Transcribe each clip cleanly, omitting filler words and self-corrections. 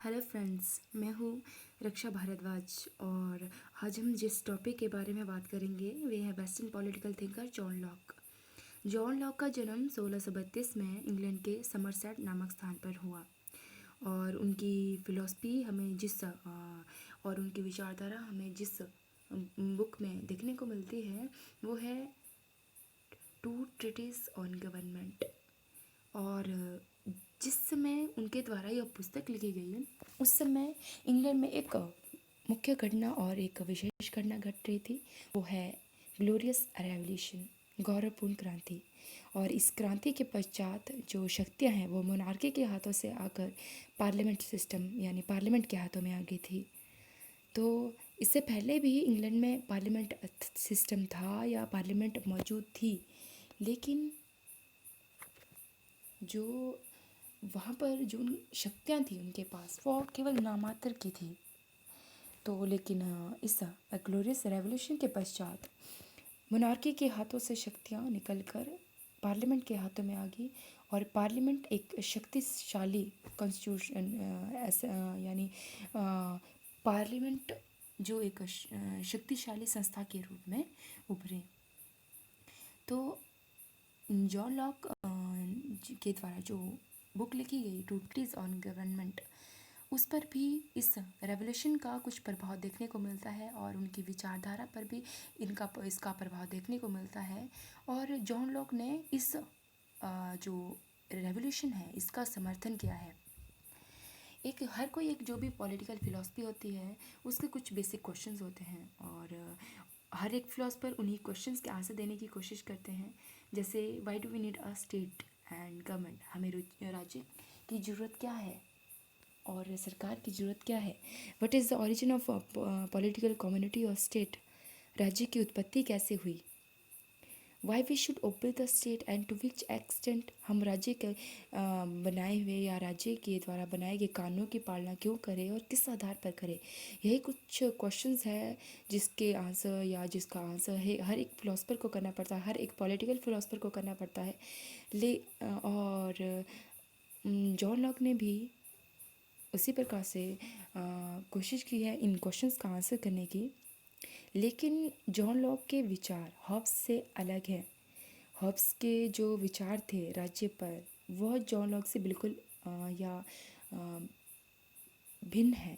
Hello friends, मैं हूँ रक्षा भारद्वाज और आज हम जिस टॉपिक के बारे में बात करेंगे वे है western political thinker John Locke. John Locke का जन्म 1632 में इंग्लैंड के समरसेट नामक स्थान पर हुआ और उनकी फ़िलॉसफी हमें और उनकी विचारधारा हमें जिस बुक में देखने को मिलती है वो है टू ट्रीटिस ऑन गवर्नमेंट। और जिस समय उनके द्वारा यह पुस्तक लिखी गई उस समय इंग्लैंड में एक मुख्य घटना और एक विशेष घटना घट रही थी। वो है ग्लोरियस रेवोल्यूशन, गौरवपूर्ण क्रांति। और इस क्रांति के पश्चात जो शक्तियां हैं वो मोनार्की के हाथों से आकर पार्लियामेंट सिस्टम यानी पार्लियामेंट के हाथों में आ गई थी। तो इससे पहले भी इंग्लैंड में पार्लियामेंट सिस्टम था या पार्लियामेंट मौजूद थी, लेकिन जो वहाँ पर जो शक्तियाँ थी उनके पास वो केवल नामात्र की थी। तो लेकिन इस ग्लोरियस रेवोल्यूशन के पश्चात मोनार्की के हाथों से शक्तियाँ निकलकर पार्लियामेंट के हाथों में आ गई और पार्लियामेंट एक शक्तिशाली कॉन्स्टिट्यूशन यानी पार्लियामेंट जो एक शक्तिशाली संस्था के रूप में उभरे। तो जॉन लॉक के द्वारा जो बुक लिखी गई ट्रीटिस ऑन गवर्नमेंट, उस पर भी इस रेवोल्यूशन का कुछ प्रभाव देखने को मिलता है और उनकी विचारधारा पर भी इसका प्रभाव देखने को मिलता है। और जॉन लॉक ने इस जो रेवोल्यूशन है इसका समर्थन किया है। हर कोई एक जो भी पॉलिटिकल फिलॉसफी होती है उसके कुछ बेसिक क्वेश्चंस होते हैं और हर एक फिलोसफर उन्हीं क्वेश्चंस के आंसर देने की कोशिश करते हैं। जैसे why do we need a state and government, हमें राज्य की ज़रूरत क्या है और सरकार की ज़रूरत क्या है। What is the origin of political community और स्टेट, राज्य की उत्पत्ति कैसे हुई। Why we should obey the state and to which extent, हम राज्य के बनाए हुए या राज्य के द्वारा बनाए गए कानूनों की पालना क्यों करें और किस आधार पर करें। यही कुछ क्वेश्चंस है जिसका आंसर है हर एक फिलोसफर को करना पड़ता है, हर एक पॉलिटिकल फिलोसफर को करना पड़ता है। और जॉन लॉक ने भी उसी प्रकार से कोशिश की है इन क्वेश्चंस का आंसर करने की। लेकिन जॉन लॉक के विचार हॉब्स से अलग हैं। हॉब्स के जो विचार थे राज्य पर वह जॉन लॉक से बिल्कुल भिन्न है।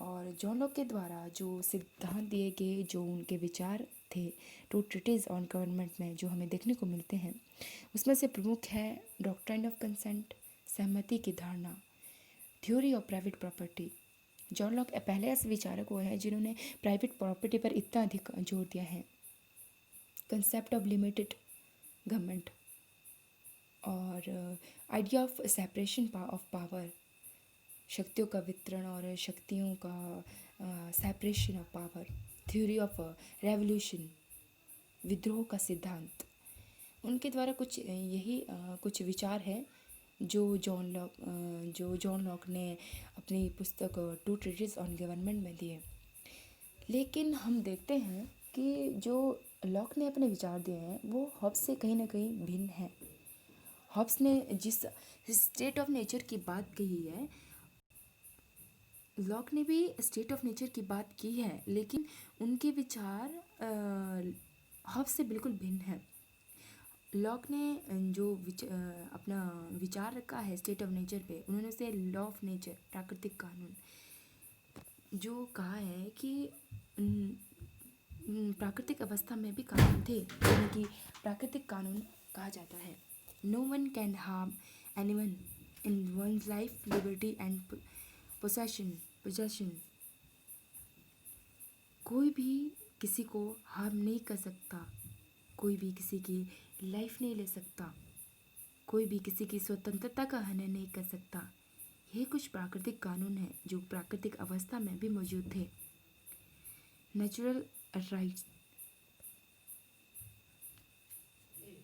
और जॉन लॉक के द्वारा जो सिद्धांत दिए गए, जो उनके विचार थे टू ट्रीटिस ऑन गवर्नमेंट में जो हमें देखने को मिलते हैं, उसमें से प्रमुख है डॉक्ट्राइन ऑफ कंसेंट, सहमति की धारणा, theory of private property. John Locke पहले ऐसे विचारक हुए हैं जिन्होंने प्राइवेट प्रॉपर्टी पर इतना अधिक जोर दिया है। कंसेप्ट ऑफ लिमिटेड गवर्नमेंट और idea of separation of power, शक्तियों का वितरण और शक्तियों का separation of power, theory of revolution, विद्रोह का सिद्धांत। उनके द्वारा कुछ विचार है जो जॉन लॉक ने अपनी पुस्तक टू ट्रीटिस ऑन गवर्नमेंट में दिए। लेकिन हम देखते हैं कि जो लॉक ने अपने विचार दिए हैं वो हॉब्स से कहीं ना कहीं भिन्न है। हॉब्स ने जिस स्टेट ऑफ नेचर की बात कही है, लॉक ने भी स्टेट ऑफ नेचर की बात की है, लेकिन उनके विचार हॉब्स से बिल्कुल भिन्न है। लॉक ने जो अपना विचार रखा है स्टेट ऑफ नेचर पे, उन्होंने उसे लॉ ऑफ नेचर, प्राकृतिक कानून, जो कहा है कि प्राकृतिक अवस्था में भी कानून थे, यानी कि प्राकृतिक कानून कहा जाता है। No one can harm anyone in one's life, liberty and possession. कोई भी किसी को हार्म नहीं कर सकता, कोई भी किसी की लाइफ नहीं ले सकता, कोई भी किसी की स्वतंत्रता का हनन नहीं कर सकता। यह कुछ प्राकृतिक कानून हैं जो प्राकृतिक अवस्था में भी मौजूद थे। नेचुरल राइट्स,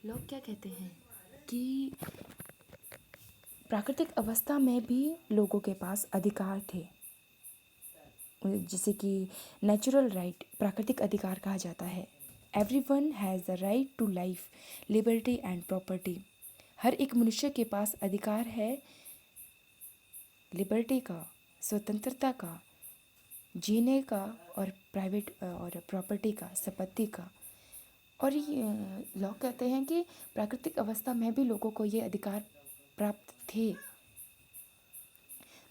लोग क्या कहते हैं कि प्राकृतिक अवस्था में भी लोगों के पास अधिकार थे, जिसे कि नेचुरल राइट, प्राकृतिक अधिकार कहा जाता है। Everyone has the right to life, liberty and property. हर एक मनुष्य के पास अधिकार है लिबर्टी का, स्वतंत्रता का, जीने का, और प्राइवेट और प्रॉपर्टी का, संपत्ति का। और ये लोग कहते हैं कि प्राकृतिक अवस्था में भी लोगों को ये अधिकार प्राप्त थे।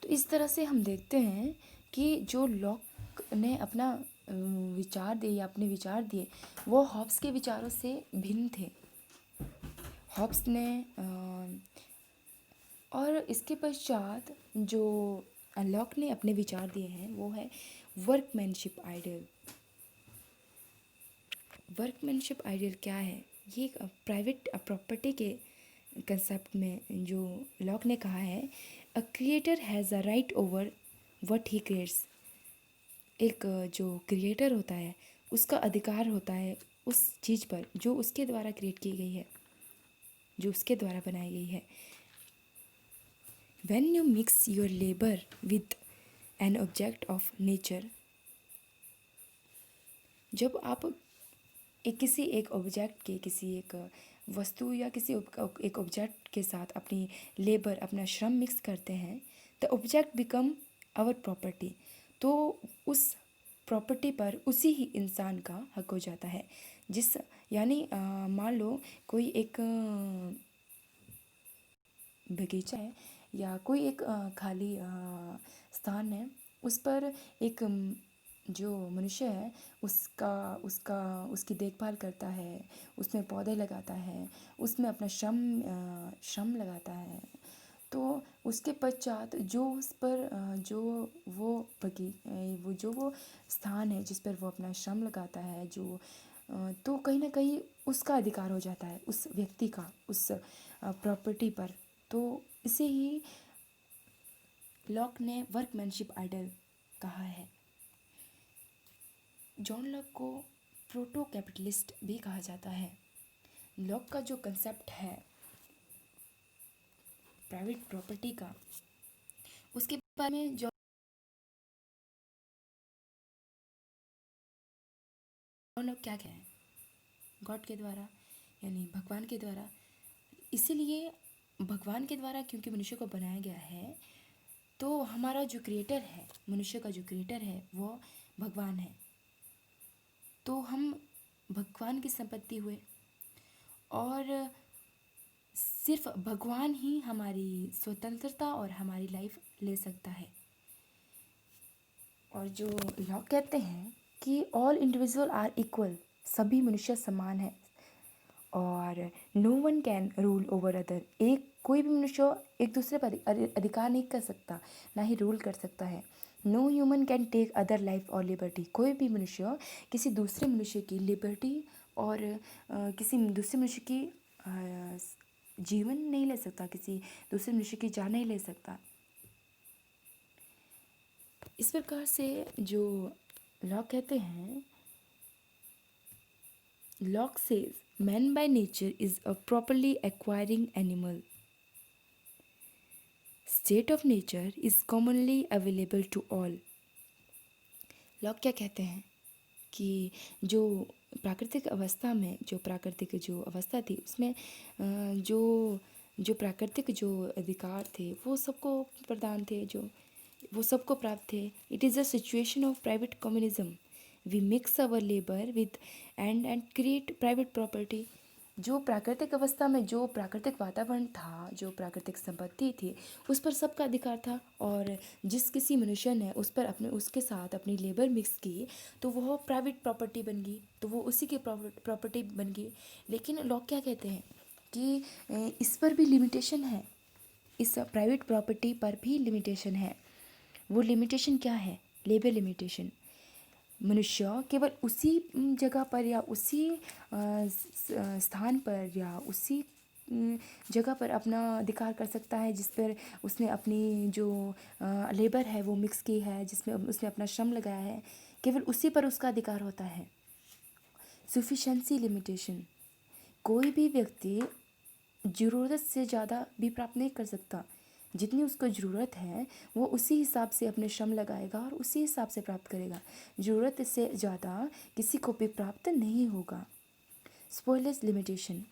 तो इस तरह से हम देखते हैं कि जो लॉक ने अपना विचार दिए या अपने विचार दिए वो हॉब्स के विचारों से भिन्न थे। हॉब्स ने और इसके पश्चात जो लॉक ने अपने विचार दिए हैं वो है वर्कमैनशिप आइडियल। वर्कमैनशिप आइडियल क्या है? ये एक प्राइवेट प्रॉपर्टी के कंसेप्ट में जो लॉक ने कहा है, a creator has a right over what he creates. एक जो क्रिएटर होता है उसका अधिकार होता है उस चीज़ पर जो उसके द्वारा क्रिएट की गई है, जो उसके द्वारा बनाई गई है। When you mix your labor with an object of nature, जब आप किसी एक ऑब्जेक्ट के, किसी एक वस्तु या किसी एक ऑब्जेक्ट के साथ अपनी लेबर, अपना श्रम मिक्स करते हैं, the object become our property. तो उस प्रॉपर्टी पर उसी ही इंसान का हक हो जाता है। जिस यानी मान लो कोई एक बगीचा है या कोई एक खाली स्थान है, उस पर एक जो मनुष्य है उसका उसका उसकी देखभाल करता है, उसमें पौधे लगाता है, उसमें अपना श्रम लगाता है। तो उसके पश्चात जो उस पर जो वो वो स्थान है जिस पर वो अपना श्रम लगाता है, जो तो कहीं ना कहीं उसका अधिकार हो जाता है उस व्यक्ति का उस प्रॉपर्टी पर। तो इसे ही लॉक ने वर्कमैनशिप आइडल कहा है। जॉन लॉक को प्रोटो कैपिटलिस्ट भी कहा जाता है। लॉक का जो कंसेप्ट है प्राइवेट प्रॉपर्टी का, उसके बारे में जॉन लॉक क्या कहे हैं? गॉड के द्वारा यानी भगवान के द्वारा। इसीलिए भगवान के द्वारा क्योंकि मनुष्य को बनाया गया है, तो हमारा जो क्रिएटर है, मनुष्य का जो क्रिएटर है वो भगवान है। तो हम भगवान की संपत्ति हुए और सिर्फ भगवान ही हमारी स्वतंत्रता और हमारी लाइफ ले सकता है। और जो लॉक कहते हैं कि ऑल इंडिविजुअल आर इक्वल, सभी मनुष्य समान है और no one can rule over other, एक कोई भी मनुष्य एक दूसरे पर अधिकार नहीं कर सकता, ना ही रूल कर सकता है। No human can take other life और लिबर्टी, कोई भी मनुष्य किसी दूसरे मनुष्य की लिबर्टी और किसी दूसरे मनुष्य की जीवन नहीं ले सकता, किसी दूसरे मनुष्य की जान नहीं ले सकता। इस प्रकार से जो लॉक कहते हैं, Locke says man by nature is a properly acquiring animal, state of nature is commonly available to all. Locke क्या कहते हैं कि जो प्राकृतिक अवस्था में, जो प्राकृतिक जो अवस्था थी उसमें जो प्राकृतिक जो अधिकार थे वो सबको प्रदान थे, जो वो सबको प्राप्त थे। It is a situation of private communism, we mix our labour with and create private property. जो प्राकृतिक अवस्था में जो प्राकृतिक वातावरण था, जो प्राकृतिक संपत्ति थी, उस पर सबका अधिकार था और जिस किसी मनुष्य ने उस पर उसके साथ अपनी लेबर मिक्स की तो वह प्राइवेट प्रॉपर्टी बन गई, तो वो उसी की प्रॉपर्टी बन गई। लेकिन लोग क्या कहते हैं कि इस पर भी लिमिटेशन है, इस प्राइवेट प्रॉपर्टी पर भी लिमिटेशन है। वो लिमिटेशन क्या है? Labour limitation. मनुष्य केवल उसी जगह पर या उसी स्थान पर या उसी जगह पर अपना अधिकार कर सकता है जिस पर उसने अपनी जो लेबर है वो मिक्स की है, जिसमें उसने अपना श्रम लगाया है, केवल उसी पर उसका अधिकार होता है। सफिशेंसी लिमिटेशन, कोई भी व्यक्ति ज़रूरत से ज़्यादा भी प्राप्त नहीं कर सकता। जितनी उसको ज़रूरत है वो उसी हिसाब से अपने श्रम लगाएगा और उसी हिसाब से प्राप्त करेगा। ज़रूरत से ज़्यादा किसी को भी प्राप्त नहीं होगा। स्पॉयलेस लिमिटेशन,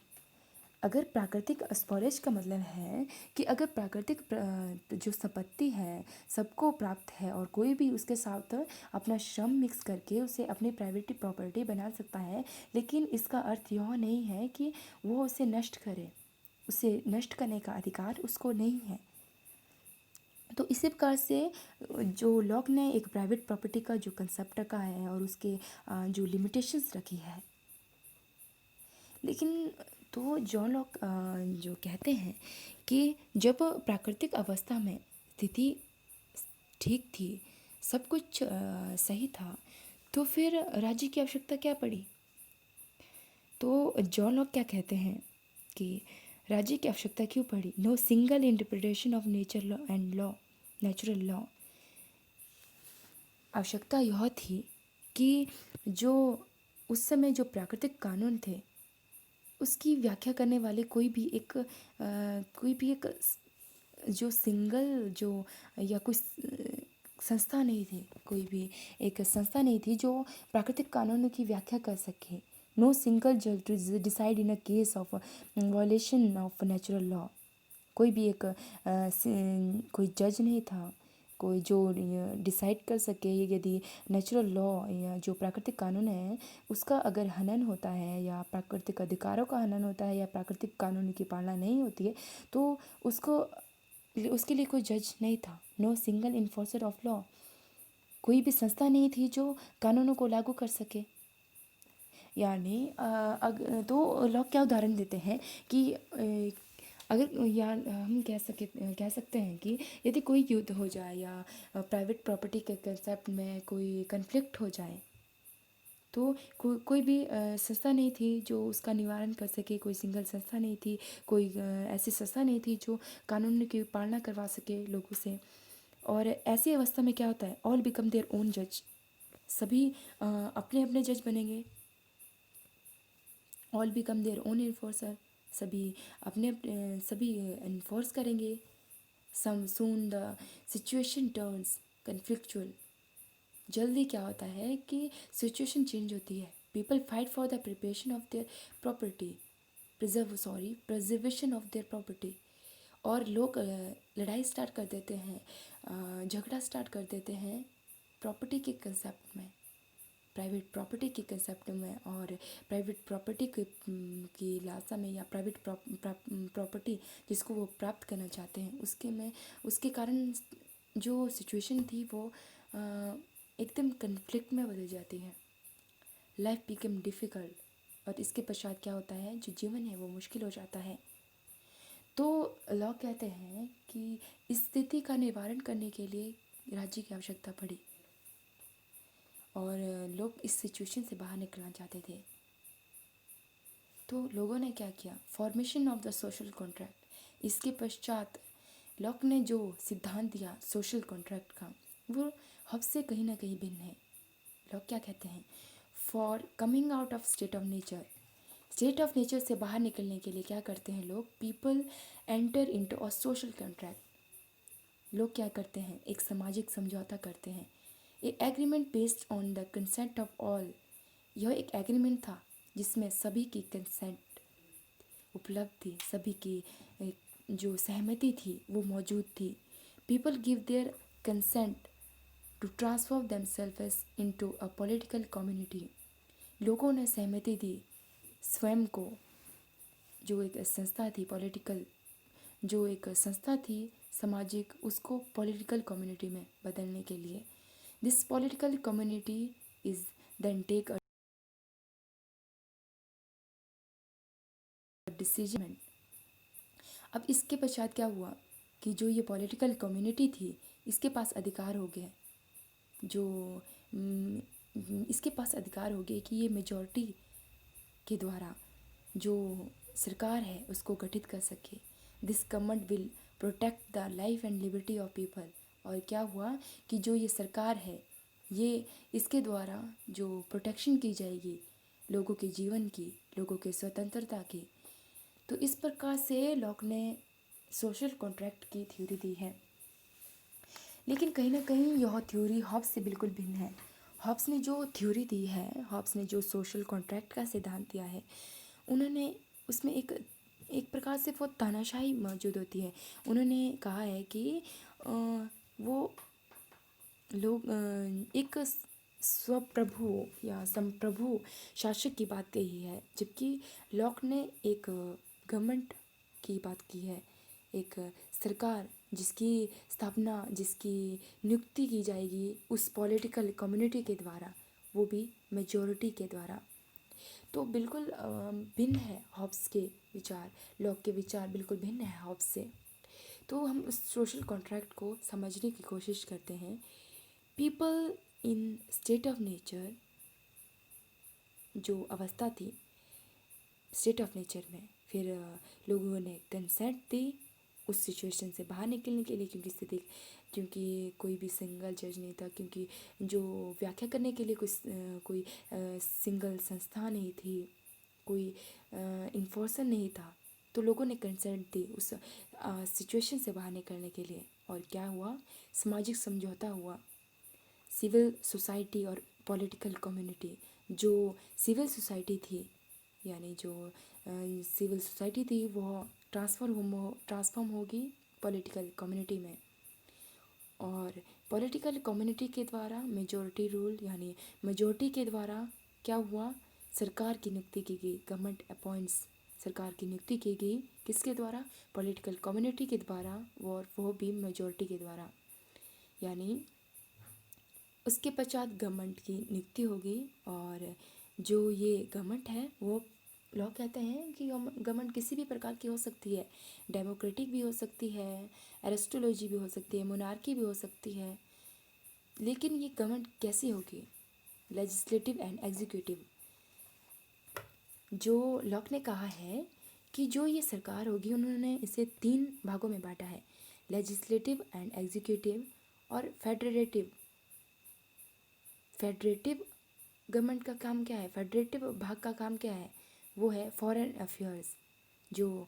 अगर प्राकृतिक स्पॉलेज का मतलब है कि अगर प्राकृतिक जो संपत्ति है सबको प्राप्त है और कोई भी उसके साथ अपना श्रम मिक्स करके उसे अपनी प्राइवेट प्रॉपर्टी बना सकता है, लेकिन इसका अर्थ यह नहीं है कि वो उसे नष्ट करे। उसे नष्ट करने का अधिकार उसको नहीं है। तो इसी प्रकार से जो लॉक ने एक प्राइवेट प्रॉपर्टी का जो कंसेप्ट रखा है और उसके जो लिमिटेशंस रखी है, लेकिन तो जॉन लॉक जो कहते हैं कि जब प्राकृतिक अवस्था में स्थिति ठीक थी, सब कुछ सही था, तो फिर राज्य की आवश्यकता क्या पड़ी। तो जॉन लॉक क्या कहते हैं कि राज्य की आवश्यकता क्यों पड़ी। No single interpretation of nature law and law natural law. आवश्यकता यह थी कि जो उस समय जो प्राकृतिक कानून थे उसकी व्याख्या करने वाले कोई भी एक जो सिंगल जो या कुछ संस्था नहीं थी, कोई भी एक संस्था नहीं थी जो प्राकृतिक कानूनों की व्याख्या कर सके। नो सिंगल जज to decide in a case of violation of natural law. कोई भी एक कोई जज नहीं था कोई जो डिसाइड कर सके यदि नेचुरल लॉ या जो प्राकृतिक कानून है उसका अगर हनन होता है या प्राकृतिक अधिकारों का हनन होता है या प्राकृतिक कानून की पालना नहीं होती है, तो उसके लिए कोई जज नहीं था। No single enforcer of law. कोई भी संस्था नहीं थी जो कानूनों को लागू कर सके। यानी तो लोग क्या उदाहरण देते हैं कि अगर या हम कह सकते हैं कि यदि कोई युद्ध हो जाए या प्राइवेट प्रॉपर्टी के कंसेप्ट में कोई कन्फ्लिक्ट हो जाए, तो कोई भी संस्था नहीं थी जो उसका निवारण कर सके। कोई सिंगल संस्था नहीं थी, कोई ऐसी संस्था नहीं थी जो कानून की पालना करवा सके लोगों से। और ऐसी अवस्था में क्या होता है, ऑल बिकम देयर ओन जज। सभी अपने अपने जज बनेंगे। All become their own enforcer. सभी इन्फोर्स करेंगे। सम सून द सिचुएशन टर्न्स कन्फ्लिक्चुअल। जल्दी क्या होता है कि सिचुएशन चेंज होती है। People fight for the preparation of their property preservation of their property. और लोग लड़ाई स्टार्ट कर देते हैं, झगड़ा स्टार्ट कर देते हैं प्रॉपर्टी के कंसेप्ट में, प्राइवेट प्रॉपर्टी के कंसेप्ट में। और प्राइवेट प्रॉपर्टी की लालसा में या प्राइवेट प्रॉपर्टी जिसको वो प्राप्त करना चाहते हैं उसके कारण जो सिचुएशन थी वो एकदम कन्फ्लिक्ट में बदल जाती है। Life become difficult. और इसके पश्चात क्या होता है, जो जीवन है वो मुश्किल हो जाता है। तो लॉ कहते हैं कि इस स्थिति का निवारण करने के लिए राज्य की आवश्यकता पड़ी और लोग इस सिचुएशन से बाहर निकलना चाहते थे। तो लोगों ने क्या किया, formation of the social contract. इसके पश्चात लॉक ने जो सिद्धांत दिया सोशल कॉन्ट्रैक्ट का, वो हब्स से कहीं ना कहीं भिन्न है। लॉक क्या कहते हैं, for coming out of state of nature. State of nature से बाहर निकलने के लिए क्या करते हैं लोग, people enter into a social contract. लोग क्या करते हैं, एक सामाजिक समझौता करते हैं। A agreement based on the consent of all. यह एक एग्रीमेंट था जिसमें सभी की कंसेंट उपलब्ध थी, सभी की जो सहमति थी वो मौजूद थी। People give their consent to transform themselves into a political community. लोगों ने सहमति दी स्वयं को, जो एक संस्था थी पॉलिटिकल, जो एक संस्था थी सामाजिक, उसको पॉलिटिकल कम्युनिटी में बदलने के लिए। This political community is then take a decision. अब इसके पश्चात क्या हुआ कि जो ये पॉलिटिकल कम्युनिटी थी इसके पास अधिकार हो गए, इसके पास अधिकार हो गए कि ये मेजॉरिटी के द्वारा जो सरकार है उसको गठित कर सके। This command will protect the life and liberty of people. और क्या हुआ कि जो ये सरकार है ये इसके द्वारा जो प्रोटेक्शन की जाएगी लोगों के जीवन की, लोगों के स्वतंत्रता की। तो इस प्रकार से लॉक ने सोशल कॉन्ट्रैक्ट की थ्योरी दी है। लेकिन कहीं ना कहीं यह थ्योरी हॉब्स से बिल्कुल भिन्न है। हॉब्स ने जो थ्योरी दी है, हॉब्स ने जो सोशल कॉन्ट्रैक्ट का सिद्धांत दिया है, उन्होंने उसमें एक एक प्रकार से वो तानाशाही मौजूद होती है। उन्होंने कहा है कि वो लोग एक स्वप्रभु या संप्रभु शासक की बात कही है, जबकि लॉक ने एक गवर्नमेंट की बात की है, एक सरकार जिसकी स्थापना, जिसकी नियुक्ति की जाएगी उस पॉलिटिकल कम्युनिटी के द्वारा, वो भी मेजॉरिटी के द्वारा। तो बिल्कुल भिन्न है हॉब्स के विचार, लॉक के विचार बिल्कुल भिन्न है हॉब्स से। तो हम उस सोशल कॉन्ट्रैक्ट को समझने की कोशिश करते हैं। People in state of nature, जो अवस्था थी स्टेट ऑफ नेचर में, फिर लोगों ने कंसेंट दी उस सिचुएशन से बाहर निकलने के लिए, क्योंकि कोई भी सिंगल जज नहीं था, क्योंकि जो व्याख्या करने के लिए कोई सिंगल संस्था नहीं थी, कोई इन्फोर्सर नहीं था, तो लोगों ने कंसेंट दी उस सिचुएशन से बाहर निकलने के लिए। और क्या हुआ? सामाजिक समझौता हुआ। सिविल सोसाइटी और पॉलिटिकल कम्युनिटी, जो सिविल सोसाइटी थी, यानी जो सिविल सोसाइटी थी वो ट्रांसफॉर्म होगी पॉलिटिकल कम्युनिटी में। और पॉलिटिकल कम्युनिटी के द्वारा मेजॉरिटी रूल, यानी मेजॉरिटी के द्वारा क्या हुआ? सरकार की नियुक्ति की गई, गवर्नमेंट अपॉइंट्स, सरकार की नियुक्ति की गई किसके द्वारा? पॉलिटिकल कम्युनिटी के द्वारा, और वो भी मेजॉरिटी के द्वारा। यानी उसके पश्चात गवर्नमेंट की नियुक्ति होगी, और जो ये गवर्नमेंट है वो लोग कहते हैं कि गवर्नमेंट किसी भी प्रकार की हो सकती है, डेमोक्रेटिक भी हो सकती है, एरिस्टोलॉजी भी हो सकती है, मोनार्की भी हो सकती है, लेकिन ये गवर्नमेंट कैसी होगी? Legislative and executive. जो लॉक ने कहा है कि जो ये सरकार होगी, उन्होंने इसे 3 भागों में बांटा है, लेजिस्लेटिव एंड एग्जीक्यूटिव और फेडरेटिव। फेडरेटिव गवर्नमेंट का काम क्या है? फेडरेटिव भाग का काम क्या है? वो है फॉरेन अफेयर्स, जो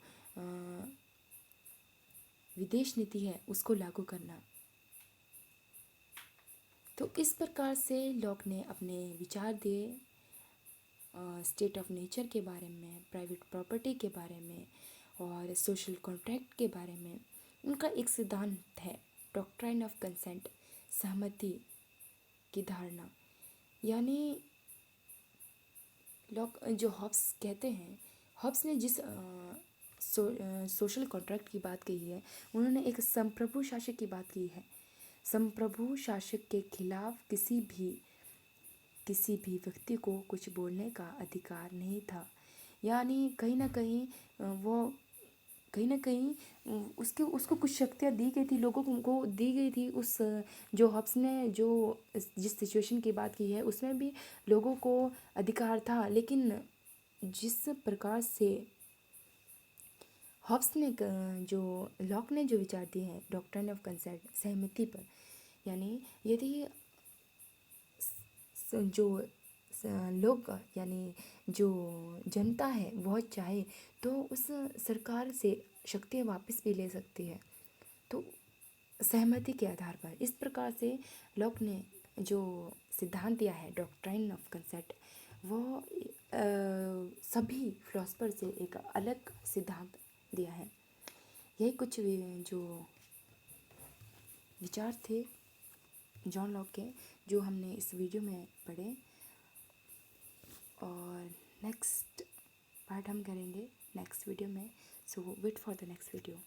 विदेश नीति है उसको लागू करना। तो इस प्रकार से लॉक ने अपने विचार दिए स्टेट ऑफ नेचर के बारे में, प्राइवेट प्रॉपर्टी के बारे में और सोशल कॉन्ट्रैक्ट के बारे में। उनका एक सिद्धांत है डॉक्ट्राइन ऑफ कंसेंट, सहमति की धारणा। यानी लॉक, जो हॉब्स कहते हैं, हॉब्स ने जिस सोशल कॉन्ट्रैक्ट की बात कही है, उन्होंने एक संप्रभु शासक की बात की है। संप्रभु शासक के खिलाफ किसी भी व्यक्ति को कुछ बोलने का अधिकार नहीं था। यानी कहीं ना कहीं उसको कुछ शक्तियाँ दी गई थी, लोगों को दी गई थी। उस जो हॉब्स ने जो जिस सिचुएशन की बात की है उसमें भी लोगों को अधिकार था, लेकिन जिस प्रकार से हॉब्स ने जो लॉक ने जो विचार दिए हैं डॉक्ट्राइन ऑफ कंसेंट, सहमति पर, यानी यदि जो लोग, यानी जो जनता है वह चाहे तो उस सरकार से शक्तियाँ वापस भी ले सकती है, तो सहमति के आधार पर। इस प्रकार से लॉक ने जो सिद्धांत दिया है डॉक्ट्राइन ऑफ कंसेंट, वो सभी फिलोसफर से एक अलग सिद्धांत दिया है। यही कुछ जो विचार थे जॉन लॉक के, जो हमने इस वीडियो में पढ़े, और नेक्स्ट पार्ट हम करेंगे नेक्स्ट वीडियो में। So wait for the next video.